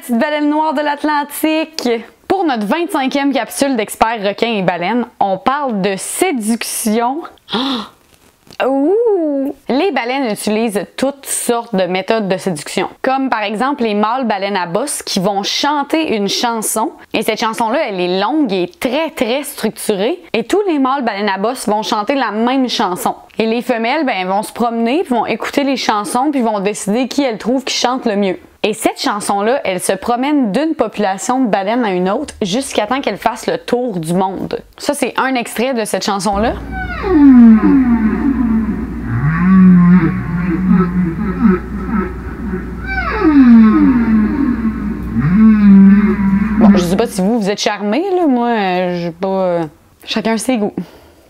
petites baleines noires de l'Atlantique! Pour notre 25e capsule d'experts requins et baleines, on parle de séduction. Ouh! Les baleines utilisent toutes sortes de méthodes de séduction, comme par exemple les mâles baleines à bosse qui vont chanter une chanson, et cette chanson-là, elle est longue et très structurée, et tous les mâles baleines à bosse vont chanter la même chanson. Et les femelles, ben, vont se promener, puis vont écouter les chansons, puis vont décider qui elles trouvent qui chante le mieux. Et cette chanson-là, elle se promène d'une population de baleines à une autre jusqu'à temps qu'elle fasse le tour du monde. Ça, c'est un extrait de cette chanson-là. Bon, je sais pas si vous êtes charmés, là. Moi, je sais pas. Chacun ses goûts.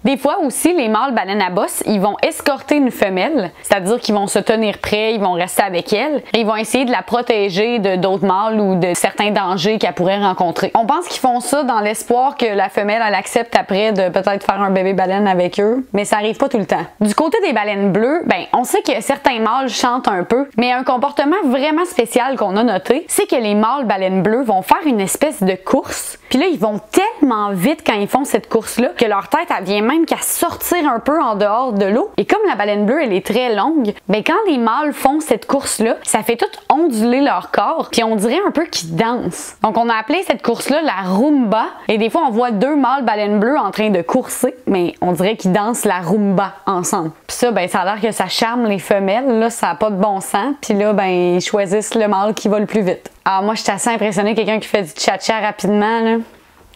Des fois aussi, les mâles baleines à bosse, ils vont escorter une femelle, c'est-à-dire qu'ils vont se tenir prêts, ils vont rester avec elle, et ils vont essayer de la protéger de d'autres mâles ou de certains dangers qu'elle pourrait rencontrer. On pense qu'ils font ça dans l'espoir que la femelle, elle accepte après de peut-être faire un bébé baleine avec eux, mais ça arrive pas tout le temps. Du côté des baleines bleues, ben, on sait que certains mâles chantent un peu, mais un comportement vraiment spécial qu'on a noté, c'est que les mâles baleines bleues vont faire une espèce de course, puis là, ils vont tellement vite quand ils font cette course-là que leur tête, elle vient même qu'à sortir un peu en dehors de l'eau. Et comme la baleine bleue, elle est très longue, ben quand les mâles font cette course-là, ça fait tout onduler leur corps, puis on dirait un peu qu'ils dansent. Donc on a appelé cette course-là la rumba, et des fois on voit deux mâles baleines bleues en train de courser, mais on dirait qu'ils dansent la rumba ensemble. Puis ça, ben ça a l'air que ça charme les femelles, là, ça a pas de bon sens, puis là, ben ils choisissent le mâle qui va le plus vite. Alors moi, je suis assez impressionnée, quelqu'un qui fait du cha-cha rapidement, là.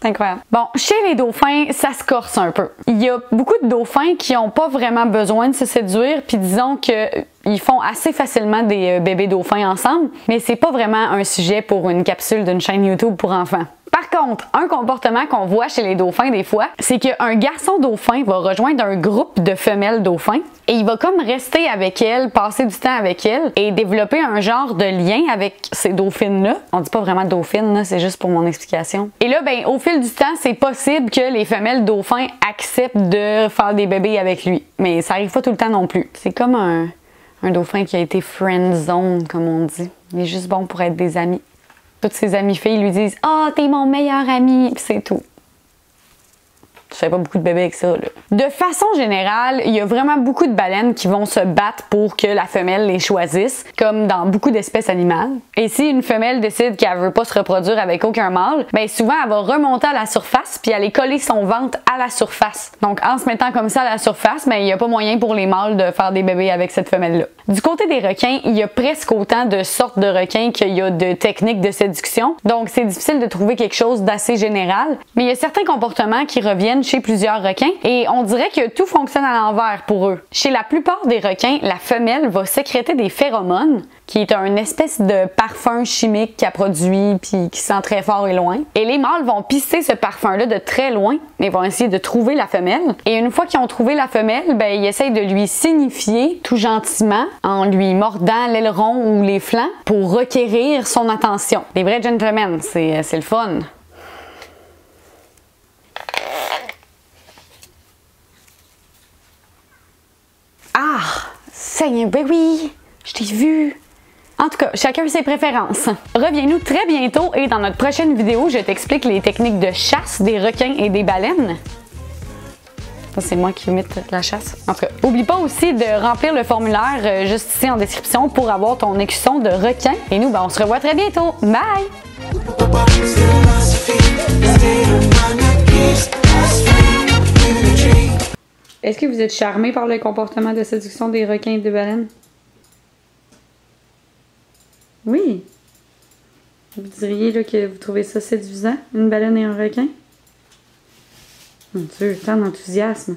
C'est incroyable. Bon, chez les dauphins, ça se corse un peu. Il y a beaucoup de dauphins qui n'ont pas vraiment besoin de se séduire, puis disons qu'ils font assez facilement des bébés dauphins ensemble, mais c'est pas vraiment un sujet pour une capsule d'une chaîne YouTube pour enfants. Par contre, un comportement qu'on voit chez les dauphins des fois, c'est qu'un garçon dauphin va rejoindre un groupe de femelles dauphins et il va comme rester avec elles, passer du temps avec elles et développer un genre de lien avec ces dauphines-là. On dit pas vraiment dauphines, c'est juste pour mon explication. Et là, ben, au fil du temps, c'est possible que les femelles dauphins acceptent de faire des bébés avec lui. Mais ça arrive pas tout le temps non plus. C'est comme un dauphin qui a été friend zone, comme on dit. Il est juste bon pour être des amis. Toutes ses amies filles lui disent « Ah, t'es mon meilleur ami! » Puis c'est tout. Je fais pas beaucoup de bébés avec ça, là. De façon générale, il y a vraiment beaucoup de baleines qui vont se battre pour que la femelle les choisisse, comme dans beaucoup d'espèces animales. Et si une femelle décide qu'elle veut pas se reproduire avec aucun mâle, ben souvent elle va remonter à la surface puis aller coller son ventre à la surface. Donc en se mettant comme ça à la surface, ben il y a pas moyen pour les mâles de faire des bébés avec cette femelle-là. Du côté des requins, il y a presque autant de sortes de requins qu'il y a de techniques de séduction. Donc c'est difficile de trouver quelque chose d'assez général, mais il y a certains comportements qui reviennent chez plusieurs requins et on dirait que tout fonctionne à l'envers pour eux. Chez la plupart des requins, la femelle va sécréter des phéromones, qui est une espèce de parfum chimique qu'elle produit puis qui sent très fort et loin. Et les mâles vont pisser ce parfum-là de très loin et vont essayer de trouver la femelle. Et une fois qu'ils ont trouvé la femelle, ben, ils essayent de lui signifier tout gentiment en lui mordant l'aileron ou les flancs pour requérir son attention. Les vrais gentlemen, c'est le fun. Ah, ça y est, ben oui, je t'ai vu. En tout cas, chacun ses préférences. Reviens-nous très bientôt et dans notre prochaine vidéo, je t'explique les techniques de chasse des requins et des baleines. Ça, c'est moi qui imite la chasse. En tout cas, oublie pas aussi de remplir le formulaire juste ici en description pour avoir ton écusson de requin. Et nous, ben, on se revoit très bientôt. Bye! Est-ce que vous êtes charmé par le comportement de séduction des requins et des baleines? Oui. Vous diriez là, que vous trouvez ça séduisant, une baleine et un requin? Mon Dieu, tant d'enthousiasme.